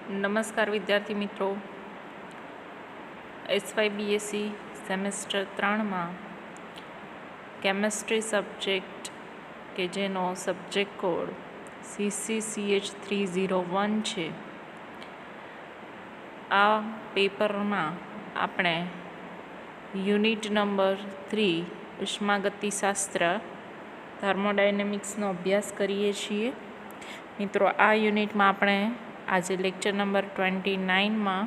નમસ્કાર વિદ્યાર્થી મિત્રો, એસવાય બીએસસી સેમેસ્ટર 3માં કેમેસ્ટ્રી સબ્જેક્ટ કે જેનો સબ્જેક્ટ કોડ CCCH301 છે. આ પેપરમાં આપણે યુનિટ નંબર 3 ઉષ્માગતિશાસ્ત્ર થર્મોડાયનેમિક્સનો અભ્યાસ કરીએ છીએ. મિત્રો, આ યુનિટમાં આપણે આજે લેક્ચર નંબર 29માં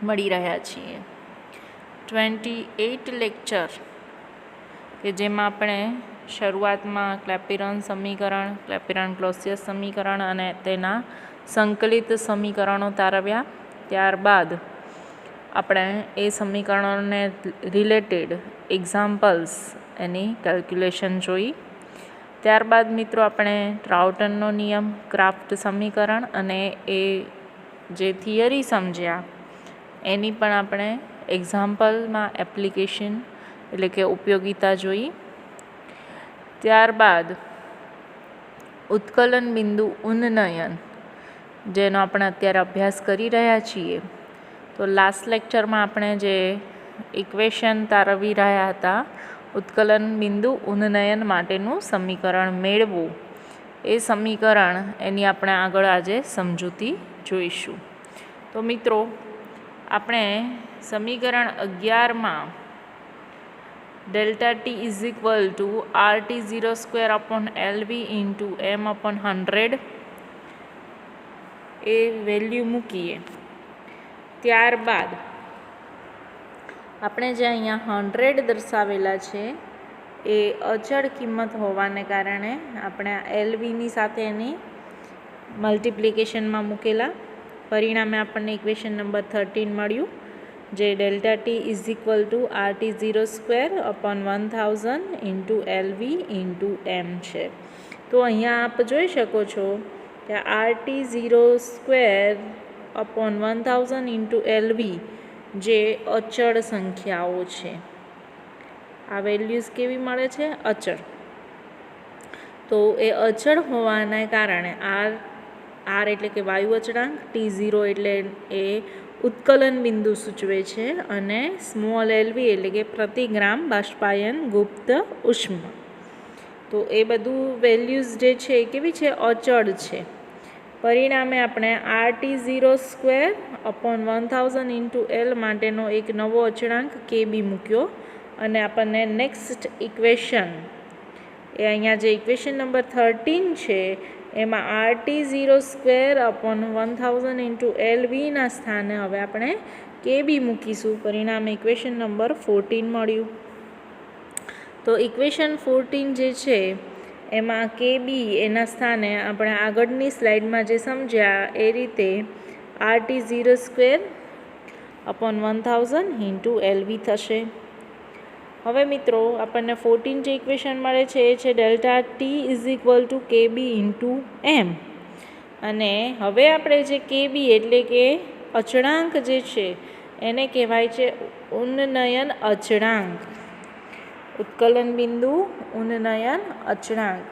મળી રહ્યા છીએ. 28 લેક્ચર કે જેમાં આપણે શરૂઆતમાં ક્લેપેરોન સમીકરણ, ક્લેપેરોન-ક્લોસિયસ સમીકરણ અને તેના સંકલિત સમીકરણો તારવ્યા. ત્યારબાદ આપણે એ સમીકરણોને રિલેટેડ એક્ઝામ્પલ્સ એની કેલ્ક્યુલેશન જોઈ. ત્યારબાદ મિત્રો આપણે ટ્રાઉટનનો નિયમ, ક્રાફ્ટ સમીકરણ અને એ જે થિયરી સમજ્યા એની પણ આપણે એક્ઝામ્પલમાં એપ્લિકેશન એટલે કે ઉપયોગિતા જોઈ. ત્યારબાદ ઉત્કલન બિંદુ ઉન્નયન જેનો આપણે અત્યારે અભ્યાસ કરી રહ્યા છીએ. તો લાસ્ટ લેક્ચરમાં આપણે જે ઇક્વેશન તારવી રહ્યા હતા, ઉત્કલન બિંદુ ઉન્નયન માટેનું સમીકરણ મેળવવું, એ સમીકરણ એની આપણે આગળ આજે સમજૂતી જોઈશું. તો મિત્રો, આપણે સમીકરણ 11માં delta T is equal to RT02/LV into M/100 એ વેલ્યુ મૂકીએ. ત્યારબાદ આપણે જે અહીંયા 100 દર્શાવેલા છે એ અચળ કિંમત હોવાને કારણે આપણે આ LVની સાથે એની મલ્ટિપ્લિકેશનમાં મૂકેલા. પરિણામે આપણને ઇક્વેશન નંબર 13 મળ્યું, જે delta T is equal two RT02/1000 into LV into M છે. તો અહીંયા આપ જોઈ શકો છો કે RT02/1000 ઇન્ટુ LV જે અચળ સંખ્યાઓ છે. આ વેલ્યુઝ કેવી મળે છે? અચળ. તો એ અચળ હોવાના કારણે આર એટલે કે વાયુ અચળાંક, T0 એટલે એ ઉત્કલન બિંદુ સૂચવે છે અને સ્મોલ LV એટલે કે પ્રતિ ગ્રામ બાષ્પાયન ગુપ્ત ઉષ્મા. તો એ બધું વેલ્યુઝ જે છે એ કેવી છે? અચળ છે. પરિણામે આપણે RT02/1000 ઇન્ટુ L માટેનો એક નવો અચળાંક KB મૂક્યો અને આપણને નેક્સ્ટ ઇક્વેશન એ અહીંયા જે ઇક્વેશન નંબર 13 છે એમાં RT02/1000 ઇન્ટુ LVના સ્થાને હવે આપણે KB મૂકીશું. પરિણામે ઇક્વેશન નંબર 14 મળ્યું. તો ઇક્વેશન 14 જે છે એમાં KB એના સ્થાને આપણે આગળની સ્લાઇડમાં જે સમજ્યા એ રીતે RT02/1000 ઇન્ટુ LV થશે. હવે મિત્રો, આપણને 14 જે ઇક્વેશન મળે છે એ છે delta T is equal two KB into M. અને હવે આપણે જે KB એટલે કે અચળાંક જે છે એને કહેવાય છે ઉન્નયન અચળાંક, ઉત્કલન બિંદુ ઉન્નયન અચળાંક.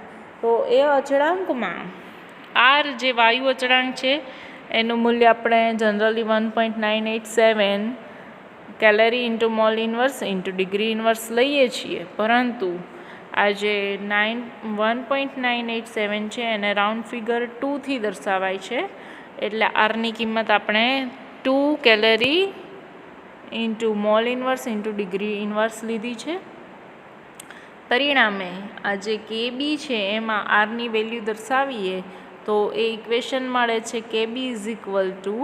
તો એ અચળાંકમાં R જે વાયુ અચળાંક છે એનું મૂલ્ય આપણે generally 1.987 calorie into mall inverse into degree inverse લઈએ છીએ, પરંતુ આ જે 1.987 છે એને રાઉન્ડ ફિગર 2થી દર્શાવાય છે, એટલે આરની કિંમત આપણે 2 calorie into mall inverse into degree inverse લીધી છે. પરિણામે આ જે KB છે એમાં આરની વેલ્યુ દર્શાવીએ તો એ ઇક્વેશન મળે છે KB is equal two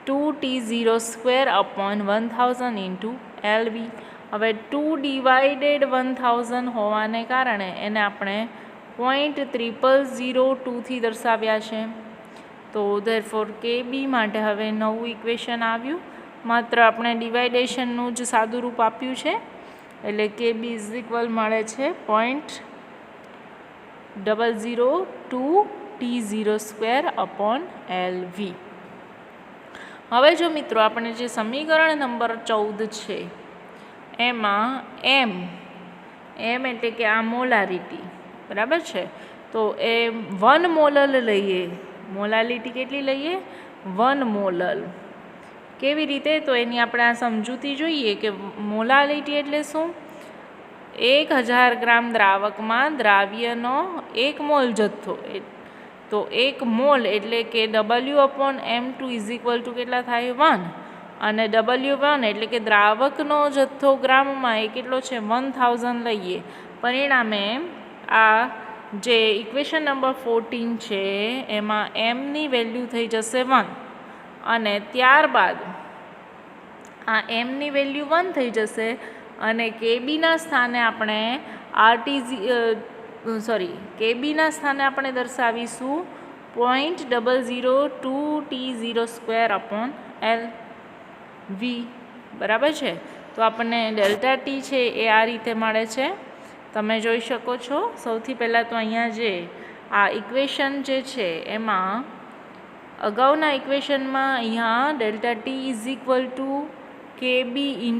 2T02/1000 into LV. હવે 2 ડિવાઇડેડ 1000 હોવાને કારણે એને આપણે 0.0002થી દર્શાવ્યા છે. તો ધેરફોર KB માટે હવે નવું ઇક્વેશન આવ્યું, માત્ર આપણે ડિવાઇડેશનનું જ સાદું રૂપ આપ્યું છે, એટલે KB ઇઝ ઇક્વલ મળે છે 0.002T02/LV. હવે જો મિત્રો આપણે જે સમીકરણ નંબર 14 છે એમાં M એટલે કે આ મોલારિટી, બરાબર છે, તો એ 1 મોલર લઈએ મોલાલિટી કેટલી લઈએ? 1 મોલલ. કેવી રીતે? તો એની આપણે આ સમજૂતી જોઈએ કે મોલાલિટી એટલે શું? 1000 ગ્રામ દ્રાવકમાં દ્રાવ્યનો 1 મોલ જથ્થો, તો 1 મોલ એટલે કે W/M2 કેટલા થાય? 1. અને W1 એટલે કે દ્રાવકનો જથ્થો ગ્રામમાં એ કેટલો છે? 1000 લઈએ. પરિણામે આ જે ઇક્વેશન નંબર 14 છે એમાં એમની વેલ્યુ થઈ જશે 1 અને ત્યારબાદ આ એમની વેલ્યુ 1 થઈ જશે અને કેબીના સ્થાને આપણે કેબીના સ્થાને આપણે દર્શાવીશું 0.002T02/LV. બરાબર છે? તો આપણને ડેલ્ટા ટી છે એ આ રીતે મળે છે, તમે જોઈ શકો છો. સૌથી પહેલાં તો અહીંયા જે આ ઇક્વેશન જે છે એમાં અગાઉના ઇક્વેશનમાં અહીંયા ડેલ્ટા ટી KB ×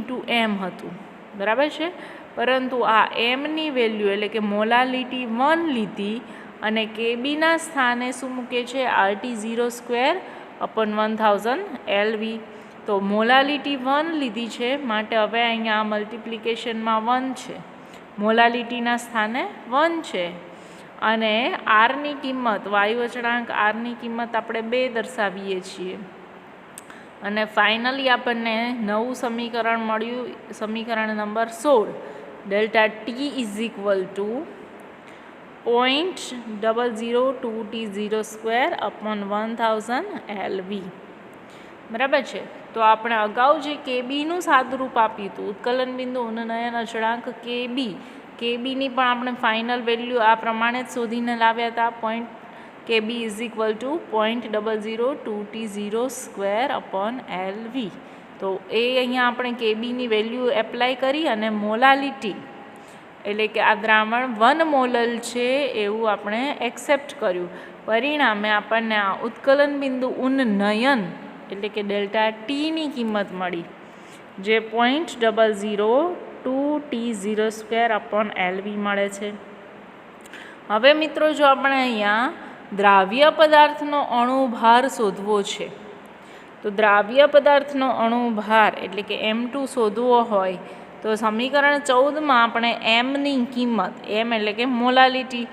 M હતું. બરાબર છે? પરંતુ આ એમની વેલ્યુ એટલે કે મોલાલિટી 1 લીધી અને કેબીના સ્થાને શું મૂકે છે? RT02/1000 LV. તો મોલાલિટી 1 લીધી છે માટે હવે અહીંયા મલ્ટિપ્લિકેશનમાં 1 છે, મોલાલિટીના સ્થાને 1 છે અને આરની કિંમત, વાયુ અચળાંક આરની કિંમત આપણે 2 દર્શાવીએ છીએ. અને ફાઇનલી આપણને નવું સમીકરણ મળ્યું, સમીકરણ number 16. Delta T = 0.002T02/1000 LV. બરાબર છે? તો આપણે અગાઉ જે કેબીનું સાદુરૂપ આપ્યું હતું, ઉત્કલન બિંદુ ઉન્નયન અચળાંક કેબીની પણ આપણે ફાઇનલ વેલ્યુ આ પ્રમાણે જ શોધીને લાવ્યા હતા. KB = 0.002T02/LV. તો એ અહીંયા આપણે કેબીની વેલ્યુ એપ્લાય કરી અને મોલાલિટી એટલે કે આ દ્રાવણ 1 મોલલ છે એવું આપણે એક્સેપ્ટ કર્યું. પરિણામે આપણને આ ઉત્કલન બિંદુ ઉન્નયન એટલે કે ડેલ્ટા ટીની કિંમત મળી જે 0.002T02/LV મળે છે. હવે મિત્રો જો આપણે અહીંયા દ્રાવ્ય પદાર્થનો અણુભાર શોધવો છે તો દ્રાવ્ય પદાર્થનો અણુભાર એટલે કે M2 શોધવો હોય તો સમીકરણ 14માં આપણે એમની કિંમત, એમ એટલે કે મોલાલિટી,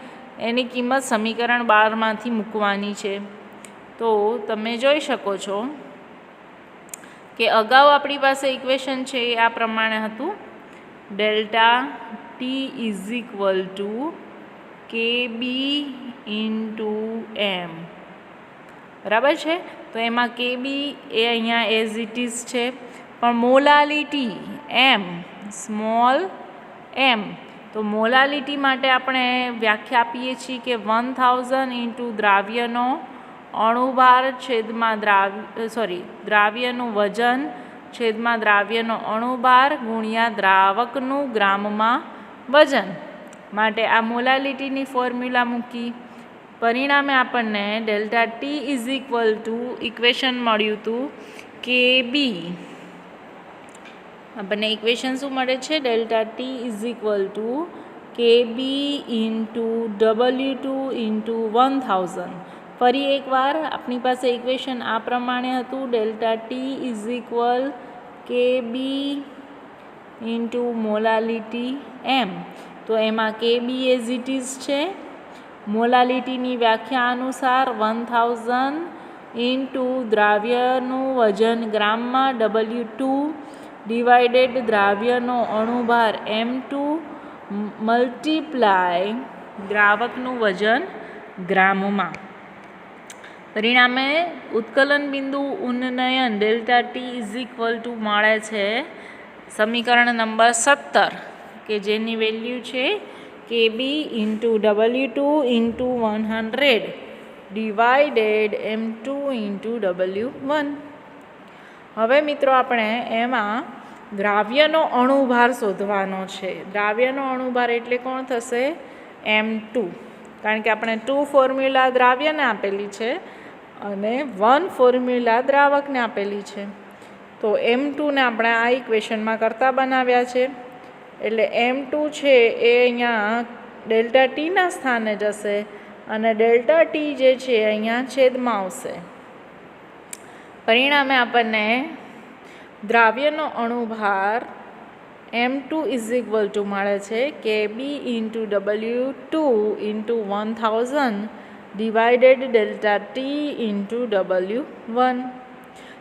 એની કિંમત સમીકરણ 12માંથી મૂકવાની છે. તો તમે જોઈ શકો છો કે અગાઉ આપણી પાસે ઇક્વેશન છે એ આ પ્રમાણે હતું. Delta T KB × M. બરાબર છે? તો એમાં કેબી એ અહીંયા એઝ ઇટ ઇઝ છે, પણ મોલાલિટી M, સ્મોલ m. તો મોલાલિટી માટે આપણે વ્યાખ્યા આપીએ છીએ કે 1000 × દ્રાવ્યનો અણુભાર છેદમાં દ્રાવ્યનું વજન છેદમાં દ્રાવ્યનો અણુભાર ગુણ્યા દ્રાવકનું ગ્રામમાં વજન. માટે આ મોલાલિટીની ફોર્મ્યુલા મૂકી. પરિણામે આપણને ડેલ્ટા ટી ઇક્વેશન મળ્યું હતું KB. આપણને ઇક્વેશન શું મળે છે? Delta T KB × W2 × 1000. ફરી એકવાર આપણી પાસે ઇક્વેશન આ પ્રમાણે હતું. Delta T KB × molality M. તો એમાં KB એઝ ઇટ ઇઝ છે. મોલાલિટીની વ્યાખ્યા અનુસાર 1000 × દ્રાવ્યનું વજન ગ્રામમાં W2 ડિવાઇડેડ દ્રાવ્યનો અણુભાર M2 મલ્ટીપ્લાય દ્રાવકનું વજન ગ્રામમાં. પરિણામે ઉત્કલન બિંદુ ઉન્નયન ડેલ્ટા ટી મળે છે સમીકરણ નંબર 17 કે જેની વેલ્યુ છે KB × W2 × 100 divided M2 × W1. હવે મિત્રો આપણે એમાં દ્રાવ્યનો અણુભાર શોધવાનો છે. દ્રાવ્યનો અણુભાર એટલે કોણ થશે? M2. કારણ કે આપણે 2 ફોર્મ્યુલા દ્રાવ્યને આપેલી છે અને 1 ફોર્મ્યુલા દ્રાવકને આપેલી છે. તો M2ને આપણે આ ઇક્વેશનમાં કરતા બનાવ્યા છે. એટલે M2 છે એ અહીંયા ડેલ્ટા ટીના સ્થાને જશે અને ડેલ્ટા ટી જે છે અહીંયા છેદમાં આવશે. પરિણામે આપણને દ્રાવ્યનો અણુભાર M2 મળે છે KB into W2 into 1000 divided delta T into W1.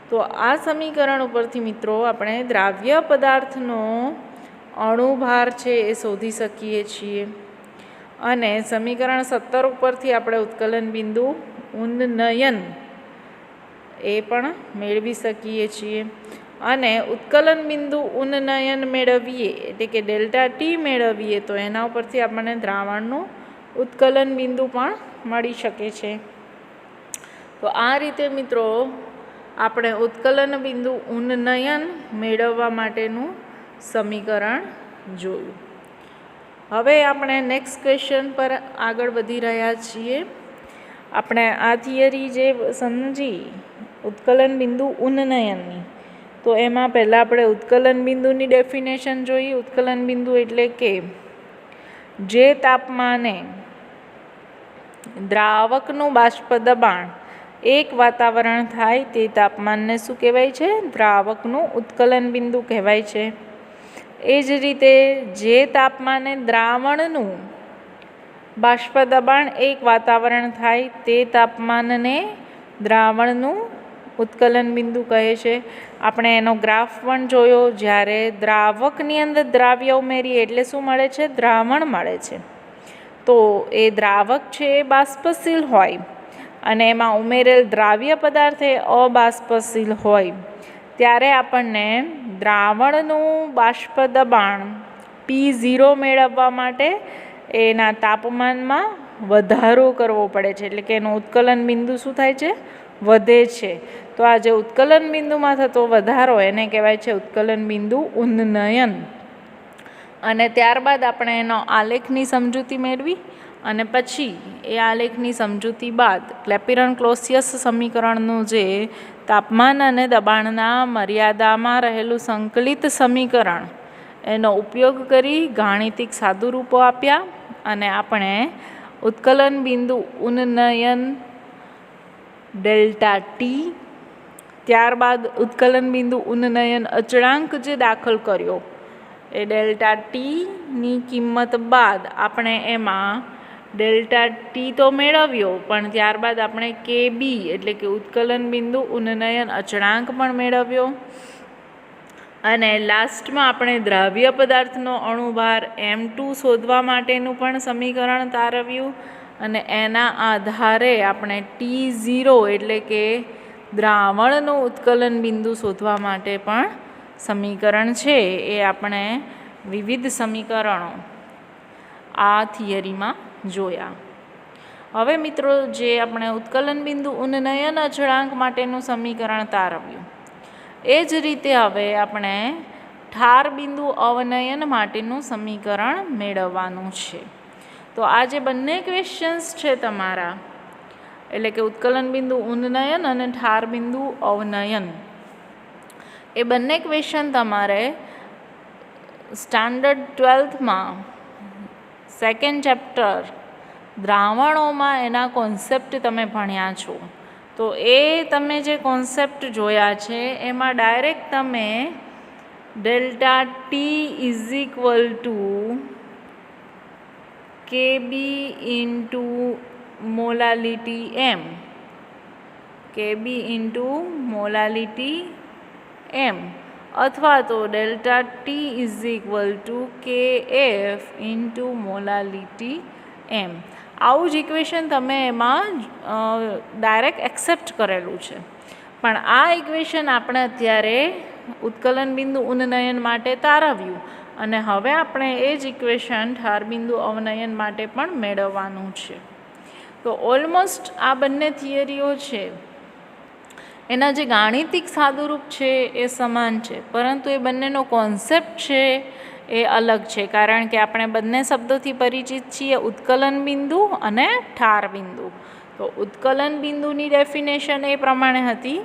તો આ સમીકરણ ઉપરથી મિત્રો આપણે દ્રાવ્ય પદાર્થનો અણુભાર છે એ શોધી શકીએ છીએ. અને સમીકરણ 17 ઉપરથી આપણે ઉત્કલન બિંદુ ઉન્નયન એ પણ મેળવી શકીએ છીએ. અને ઉત્કલન બિંદુ ઉન્નયન મેળવીએ એટલે કે ડેલ્ટા ટી મેળવીએ તો એના ઉપરથી આપણને દ્રાવણનું ઉત્કલન બિંદુ પણ મળી શકે છે. તો આ રીતે મિત્રો આપણે ઉત્કલન બિંદુ ઉન્નયન મેળવવા માટેનું સમીકરણ જોયું. હવે આપણે નેક્સ્ટ ક્વેશ્ચન પર આગળ વધી રહ્યા છીએ. આપણે આ થિયરી જે સમજી ઉત્કલન બિંદુ ઉન્નયનની, તો એમાં પહેલાં આપણે ઉત્કલન બિંદુની ડેફિનેશન જોઈ. ઉત્કલન બિંદુ એટલે કે જે તાપમાને દ્રાવકનું બાષ્પ દબાણ 1 વાતાવરણ થાય તે તાપમાનને શું કહેવાય છે? દ્રાવકનું ઉત્કલન બિંદુ કહેવાય છે. એ જ રીતે જે તાપમાને દ્રાવણનું બાષ્પ દબાણ 1 વાતાવરણ થાય તે તાપમાનને દ્રાવણનું ઉત્કલન બિંદુ કહે છે. આપણે એનો ગ્રાફ પણ જોયો. જ્યારે દ્રાવકની અંદર દ્રાવ્ય ઉમેરીએ એટલે શું મળે છે? દ્રાવણ મળે છે. તો એ દ્રાવક છે એ બાષ્પશીલ હોય અને એમાં ઉમેરેલ દ્રાવ્ય પદાર્થ એ અબાષ્પશીલ હોય, ત્યારે આપણને દ્રાવણનું બાષ્પ દબાણ P0 મેળવવા માટે એના તાપમાનમાં વધારો કરવો પડે છે. એટલે કે એનું ઉત્કલન બિંદુ શું થાય છે? વધે છે. તો આ જે ઉત્કલન બિંદુમાં થતો વધારો એને કહેવાય છે ઉત્કલન બિંદુ ઉન્નયન. અને ત્યારબાદ આપણે એનો આલેખની સમજૂતી મેળવી અને પછી એ આલેખની સમજૂતી બાદ ક્લેપેરોન-ક્લોસિયસ સમીકરણનું જે તાપમાન અને દબાણના મર્યાદામાં રહેલું સંકલિત સમીકરણ એનો ઉપયોગ કરી ગાણિતિક સાદુરૂપો આપ્યા અને આપણે ઉત્કલન બિંદુ ઉન્નયન ડેલ્ટા ટી, ત્યારબાદ ઉત્કલન બિંદુ ઉન્નયન અચળાંક જે દાખલ કર્યો એ ડેલ્ટા ટીની કિંમત બાદ આપણે એમાં ડેલ્ટા ટી તો મેળવ્યો, પણ ત્યારબાદ આપણે KB એટલે કે ઉત્કલન બિંદુ ઉન્નયન અચળાંક પણ મેળવ્યો. અને લાસ્ટમાં આપણે દ્રાવ્ય પદાર્થનો અણુભાર M2 શોધવા માટેનું પણ સમીકરણ તારવ્યું અને એના આધારે આપણે T0 એટલે કે દ્રાવણનું ઉત્કલન બિંદુ શોધવા માટે પણ સમીકરણ છે એ આપણે વિવિધ સમીકરણો આ થિયરીમાં જોયા. હવે મિત્રો જે આપણે ઉત્કલન બિંદુ ઉન્નયન અચળાંક માટેનું સમીકરણ તારવ્યું એ જ રીતે હવે આપણે ઠાર બિંદુ અવનયન માટેનું સમીકરણ મેળવવાનું છે. તો આ જે બંને ક્વેશ્ચન્સ છે તમારા, એટલે કે ઉત્કલન બિંદુ ઉન્નયન અને ઠાર બિંદુ અવનયન, એ બંને ક્વેશ્ચન તમારે સ્ટાન્ડર્ડ 12થમાં સેકન્ડ ચેપ્ટર દ્રાવણોમાં એના કોન્સેપ્ટ તમે ભણ્યા છો. તો એ તમે જે કોન્સેપ્ટ જોયા છે એમાં ડાયરેક્ટ તમે delta T KB into molality M, KB into molality M, અથવા તો delta T KF into molality M. આવું જ ઇક્વેશન તમે એમાં ડાયરેક્ટ એક્સેપ્ટ કરેલું છે. પણ આ ઇક્વેશન આપણે અત્યારે ઉત્કલન બિંદુ ઉન્નયન માટે તારવ્યું અને હવે આપણે એ જ ઇક્વેશન ઠાર બિંદુ અવનયન માટે પણ મેળવવાનું છે. તો ઓલમોસ્ટ આ બંને થિયરીઓ છે એના જે ગાણિતિક સાદુરૂપ છે એ સમાન છે, પરંતુ એ બંનેનો કોન્સેપ્ટ છે એ અલગ છે. કારણ કે આપણે બંને શબ્દોથી પરિચિત છીએ, ઉત્કલન બિંદુ અને ઠાર બિંદુ. તો ઉત્કલન બિંદુની ડેફિનેશન એ પ્રમાણે હતી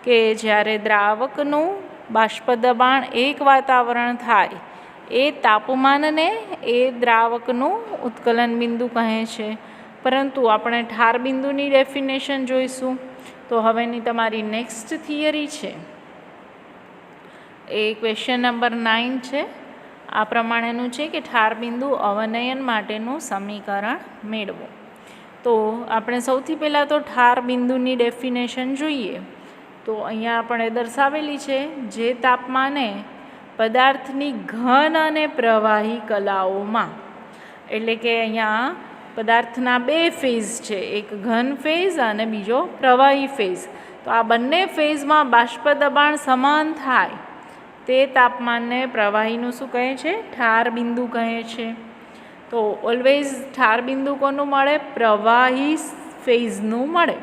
કે જ્યારે દ્રાવકનું બાષ્પ દબાણ 1 વાતાવરણ થાય એ તાપમાનને એ દ્રાવકનું ઉત્કલન બિંદુ કહે છે. પરંતુ આપણે ઠાર બિંદુની ડેફિનેશન જોઈશું. તો હવેની તમારી નેક્સ્ટ થિયરી છે એ ક્વેશ્ચન નંબર 9 છે. આ પ્રમાણેનું છે કે ઠાર બિંદુ અવનયન માટેનું સમીકરણ મેળવો. તો આપણે સૌથી પહેલાં તો ઠાર બિંદુની ડેફિનેશન જોઈએ. તો અહીંયા આપણે દર્શાવેલી છે, જે તાપમાને પદાર્થની ઘન અને પ્રવાહી કલાઓમાં, એટલે કે અહીંયા પદાર્થના 2 ફેઝ છે, એક ઘન ફેઝ અને બીજો પ્રવાહી ફેઝ. તો આ બંને ફેઝમાં બાષ્પ દબાણ સમાન થાય તે તાપમાનને પ્રવાહીનું શું કહે છે? ઠાર બિંદુ કહે છે. તો ઓલવેઝ ઠાર બિંદુ કોનું મળે? પ્રવાહી ફેઝનું મળે.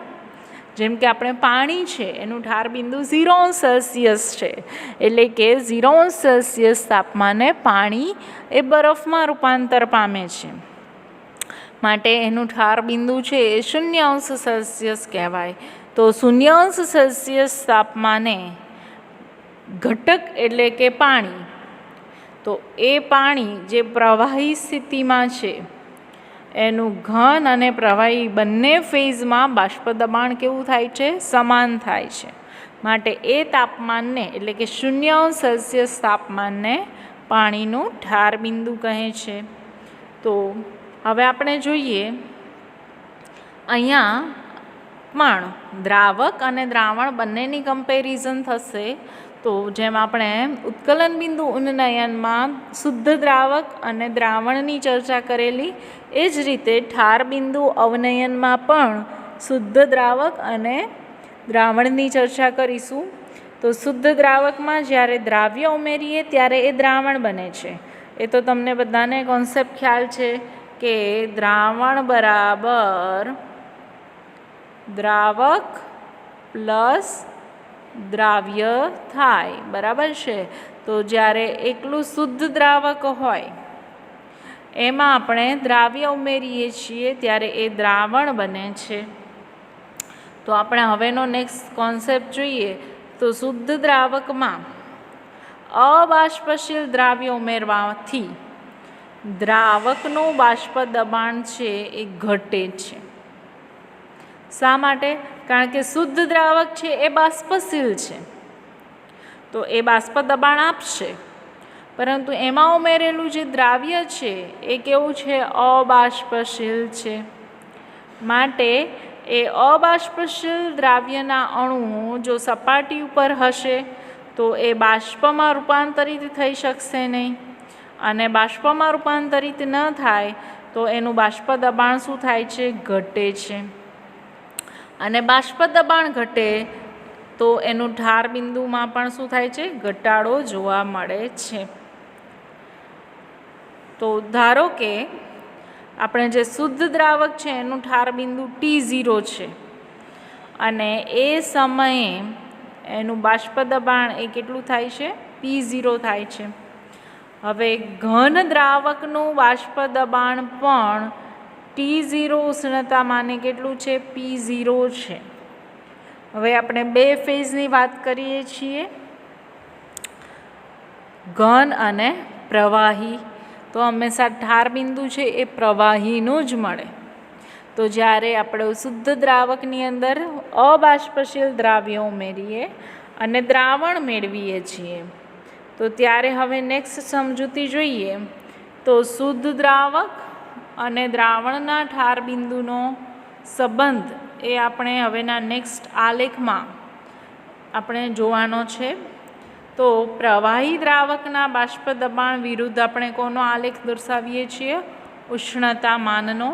જેમ કે આપણે પાણી છે એનું ઠાર બિંદુ 0°C છે, એટલે કે 0°C તાપમાને પાણી એ બરફમાં રૂપાંતર પામે છે, માટે એનું ઠાર બિંદુ છે એ 0°C કહેવાય. તો 0°C તાપમાને ઘટક એટલે કે પાણી, તો એ પાણી જે પ્રવાહી સ્થિતિમાં છે એનું ઘન અને પ્રવાહી બંને ફેઝમાં બાષ્પ દબાણ કેવું થાય છે? સમાન થાય છે. માટે એ તાપમાનને એટલે કે 0°C તાપમાનને પાણીનું ઠાર બિંદુ કહે છે. તો હવે આપણે જોઈએ અહીંયા પણ દ્રાવક અને દ્રાવણ બંનેની કમ્પેરિઝન થશે. તો જેમ આપણે ઉત્કલન બિંદુ ઉન્નયનમાં શુદ્ધ દ્રાવક અને દ્રાવણની ચર્ચા કરેલી, એ જ રીતે ઠાર બિંદુ અવનયનમાં પણ શુદ્ધ દ્રાવક અને દ્રાવણની ચર્ચા કરીશું. તો શુદ્ધ દ્રાવકમાં જ્યારે દ્રાવ્ય ઉમેરીએ ત્યારે એ દ્રાવણ બને છે. એ તો તમને બધાને કોન્સેપ્ટ ખ્યાલ છે કે દ્રાવણ બરાબર દ્રાવક પ્લસ દ્રાવ્ય થાય, બરાબર છે. તો જ્યારે એકલું શુદ્ધ દ્રાવક હોય એમાં આપણે દ્રાવ્ય ઉમેરીએ છીએ ત્યારે એ દ્રાવણ બને છે. તો આપણે હવેનો નેક્સ્ટ કોન્સેપ્ટ જોઈએ. તો શુદ્ધ દ્રાવકમાં અબાષ્પશીલ દ્રાવ્ય ઉમેરવાથી દ્રાવકનું બાષ્પ દબાણ છે એ ઘટે છે. શા માટે? કારણ કે શુદ્ધ દ્રાવક છે એ બાષ્પશીલ છે, તો એ બાષ્પ દબાણ આપશે, પરંતુ એમાં ઉમેરેલું જે દ્રાવ્ય છે એ કેવું છે? અબાષ્પશીલ છે. માટે એ અબાષ્પશીલ દ્રાવ્યના અણુઓ જો સપાટી ઉપર હશે તો એ બાષ્પમાં રૂપાંતરિત થઈ શકશે નહીં, અને બાષ્પમાં રૂપાંતરિત ન થાય તો એનું બાષ્પ દબાણ શું થાય છે? ઘટે છે. અને બાષ્પ દબાણ ઘટે તો એનું ઠાર બિંદુમાં પણ શું થાય છે? ઘટાડો જોવા મળે છે. તો ધારો કે આપણે જે શુદ્ધ દ્રાવક છે એનું ઠાર બિંદુ T0 છે, અને એ સમયે એનું બાષ્પ દબાણ એ કેટલું થાય છે? P0 થાય છે. હવે ઘન દ્રાવકનું બાષ્પ દબાણ પણ T0 ઉષ્ણતામાને કેટલું છે? P0 છે. હવે આપણે 2 ફેઝની વાત કરીએ છીએ, ઘન અને પ્રવાહી. તો હંમેશા ઠાર બિંદુ છે એ પ્રવાહીનું જ મળે. તો જ્યારે આપણે શુદ્ધ દ્રાવકની અંદર અબાષ્પશીલ દ્રાવ્ય ઉમેરીએ અને દ્રાવણ મેળવીએ છીએ, તો ત્યારે હવે નેક્સ્ટ સમજૂતી જોઈએ. તો શુદ્ધ દ્રાવક અને દ્રાવણના ઠાર બિંદુનો સંબંધ એ આપણે હવેના નેક્સ્ટ આલેખમાં આપણે જોવાનો છે. તો પ્રવાહી દ્રાવકના બાષ્પ દબાણ વિરુદ્ધ આપણે કોનો આલેખ દર્શાવીએ છીએ? ઉષ્ણતામાનનો.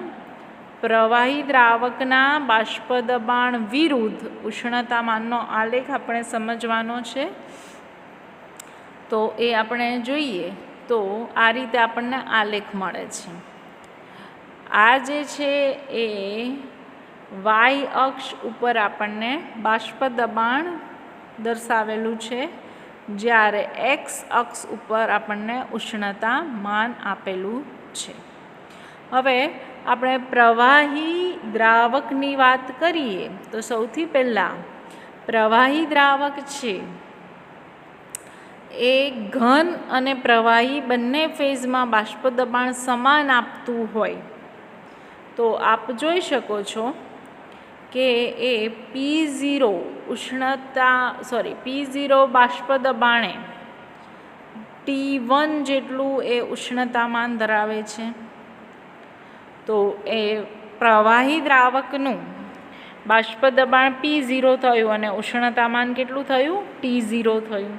પ્રવાહી દ્રાવકના બાષ્પ દબાણ વિરુદ્ધ ઉષ્ણતામાનનો આલેખ આપણે સમજવાનો છે. તો એ આપણે જોઈએ. તો આ રીતે આપણને આલેખ મળે છે. આ જે છે એ વાય અક્ષ ઉપર આપણને બાષ્પ દબાણ દર્શાવેલું છે, જ્યારે એક્સ અક્ષ ઉપર આપણને ઉષ્ણતામાન આપેલું છે. હવે આપણે પ્રવાહી દ્રાવકની વાત કરીએ તો સૌથી પહેલાં પ્રવાહી દ્રાવક છે એ ઘન અને પ્રવાહી બંને ફેઝમાં બાષ્પ દબાણ સમાન આપતું હોય તો આપ જોઈ શકો છો કે એ P0 P0 બાષ્પ દબાણે T1 જેટલું એ ઉષ્ણતામાન ધરાવે છે. તો એ પ્રવાહી દ્રાવકનું બાષ્પ દબાણ P0 થયું અને ઉષ્ણતામાન કેટલું થયું? T0 થયું.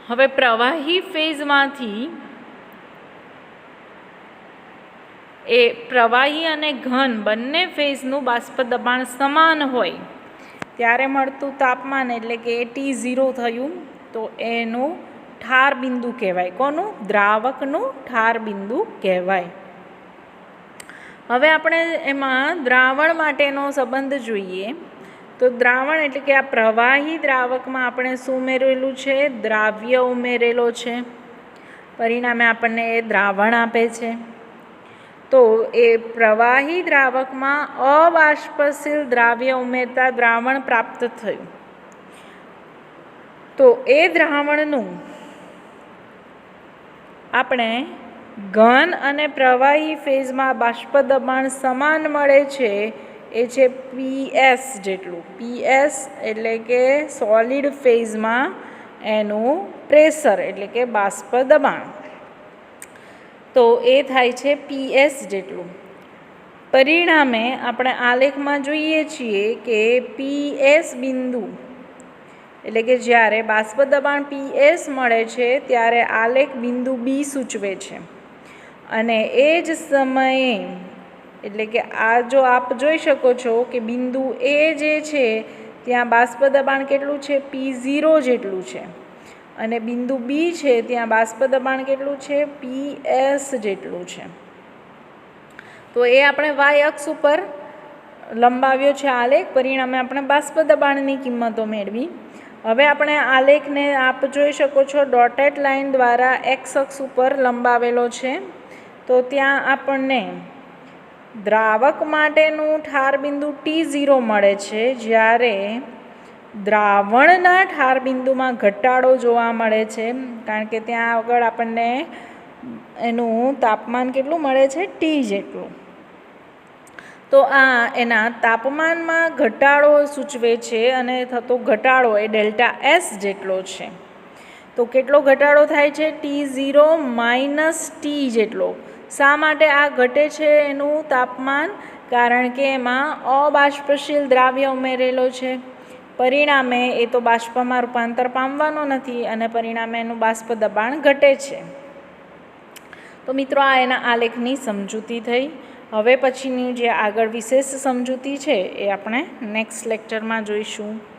હવે પ્રવાહી ફેઝમાંથી એ પ્રવાહી અને ઘન બંને ફેઝનું બાષ્પ દબાણ સમાન હોય ત્યારે મળતું તાપમાન એટલે કે T0 થયું. તો એનું ઠાર બિંદુ કહેવાય. કોનું? દ્રાવકનું ઠાર બિંદુ કહેવાય. હવે આપણે એમાં દ્રાવણ માટેનો સંબંધ જોઈએ. તો દ્રાવણ એટલે કે આ પ્રવાહી દ્રાવકમાં આપણે શું ઉમેરેલું છે? દ્રાવ્ય ઉમેરેલો છે. પરિણામે આપણને એ દ્રાવણ આપે છે. તો એ પ્રવાહી દ્રાવકમાં અબાષ્પશીલ દ્રાવ્ય ઉમેરતા દ્રાવણ પ્રાપ્ત થયું. તો એ દ્રાવણનું આપણે ઘન અને પ્રવાહી ફેઝમાં બાષ્પ દબાણ સમાન મળે છે. એ છે PS જેટલું. PS એટલે કે સોલિડ ફેઝમાં એનું પ્રેશર એટલે કે બાષ્પ દબાણ. તો એ થાય છે PS જેટલું. પરિણામે આપણે આલેખમાં જોઈએ છીએ કે PS બિંદુ એટલે કે જ્યારે બાષ્પ દબાણ PS મળે છે ત્યારે આલેખ બિંદુ B સૂચવે છે. અને એ જ સમયે એટલે કે આ જો આપ જોઈ શકો છો કે બિંદુ A જે છે ત્યાં બાષ્પ દબાણ કેટલું છે? P0 જેટલું છે. અને બિંદુ B છે ત્યાં બાષ્પ દબાણ કેટલું છે? PS જેટલું છે. તો એ આપણે y અક્ષ ઉપર લંબાવ્યો છે આલેખ. પરિણામે આપણે બાષ્પ દબાણની કિંમતો મેળવી. હવે આપણે આલેખને આપ જોઈ શકો છો ડોટેડ લાઇન દ્વારા x અક્ષ ઉપર લંબાવેલો છે. તો ત્યાં આપણને દ્રાવક માટેનું ઠાર બિંદુ T0 મળે છે, જ્યારે દ્રાવણના ઠાર બિંદુમાં ઘટાડો જોવા મળે છે, કારણ કે ત્યાં આગળ આપણને એનું તાપમાન કેટલું મળે છે? T જેટલું. તો આ એના તાપમાનમાં ઘટાડો સૂચવે છે અને થતો ઘટાડો એ ΔS જેટલો છે. તો કેટલો ઘટાડો થાય છે? T0 - T જેટલો. શા માટે આ ઘટે છે એનું તાપમાન? કારણ કે એમાં અબાષ્પશીલ દ્રાવ્ય ઉમેરેલો છે. પરિણામે એ તો બાષ્પમાં રૂપાંતર પામવાનો નથી અને પરિણામે એનું બાષ્પ દબાણ ઘટે છે. તો મિત્રો આ એના આલેખની સમજૂતી થઈ. હવે પછીની જે આગળ વિશેષ સમજૂતી છે એ આપણે નેક્સ્ટ લેક્ચરમાં જોઈશું.